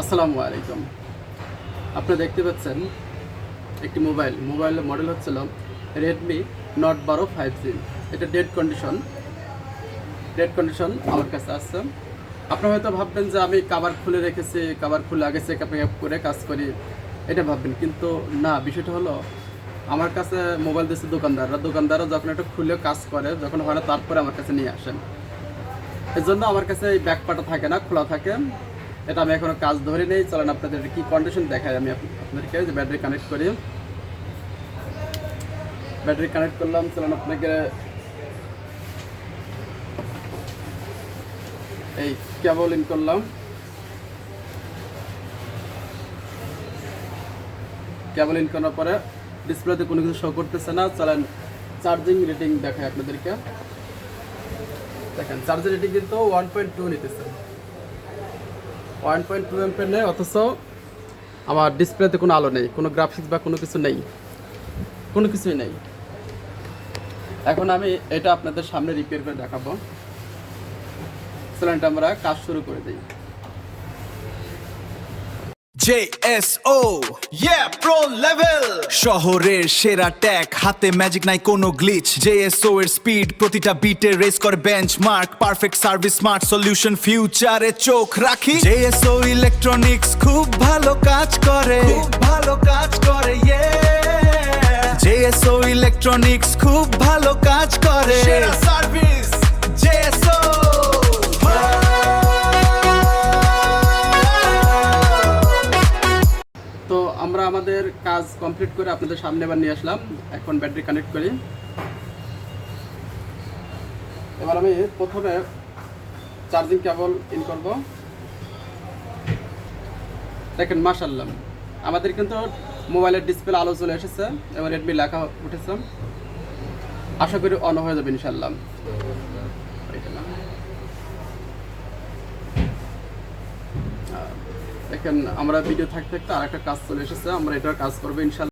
আসসালামু আলাইকুম। আপনারা দেখতে পাচ্ছেন একটি মোবাইলের মডেল হচ্ছিল রেডমি নোট 12 5G। এটা ডেড কন্ডিশন আমার কাছে আছে। আপনারা হয়তো ভাববেন যে আমি কভার খুলে রেখেছি, কভার খুলে আগে চেকআপ করে কাজ করি, এটা ভাববেন, কিন্তু না। বিষয়টা হলো আমার কাছে মোবাইল দিচ্ছে দোকানদাররা যখন এটা খুলে কাজ করে, যখন হয় না তারপরে আমার কাছে নিয়ে আসেন। এর জন্য আমার কাছে এই ব্যাকপাটা থাকে না, খোলা থাকে। এটা আমি এখনো কাজ ধরে নেই। চলেন আপনাদের কি কন্ডিশন দেখাই। আমি আপনাদেরকে যে ব্যাটারি কানেক্ট করি, ব্যাটারি কানেক্ট করলাম। চলেন আপনাকে এই কেবল ইন করলাম। কেবল ইন করার পরে ডিসপ্লেতে কোনো কিছু শো করতেছে না। চলেন চার্জিং রেটিং দেখাই আপনাদেরকে। দেখেন চার্জিং রেটিং কিন্তু 1.2 নিতেছে, 1.2 এমপের নেই, অথচ আমার ডিসপ্লেতে কোনো আলো নেই, কোনো গ্রাফিক্স বা কোনো কিছু নেই, কোনো কিছুই নেই। এখন আমি এটা আপনাদের সামনে রিপেয়ার করে দেখাবো। চলেন আমরা কাজ শুরু করে দিই। JSO yeah pro level শহরের সেরা ট্যাগ, হাতে ম্যাজিক নাই কোনো গ্লিচ। JSO এর স্পিড প্রতিটা বিটে রেস করে benchmark, perfect service, smart solution, ফিউচারে চোখ রাখি। JSO ইলেকট্রনিক্স খুব ভালো কাজ করে, yeah JSO ইলেকট্রনিক্স খুব ভালো কাজ করে, সেরা সার্ভিস JSO। তো আমরা আমাদের কাজ কমপ্লিট করে আপনাদের সামনে এবার নিয়ে আসলাম। এখন ব্যাটারি কানেক্ট করি। এবার আমি প্রথমে চার্জিং কেবল ইন করব। দেখেন মাশাআল্লাহ, আমাদের কিন্তু মোবাইলের ডিসপ্লে আলো চলে এসেছে এবং রেডমি লেখা উঠেছে। আশা করি অন হয়ে যাবে ইনশাআল্লাহ। দেখেন আমরা ভিডিও থাকতে থাকতে আরেকটা কাজ চলে এসেছে, আমরা এটার কাজ করবো ইনশাআল্লাহ।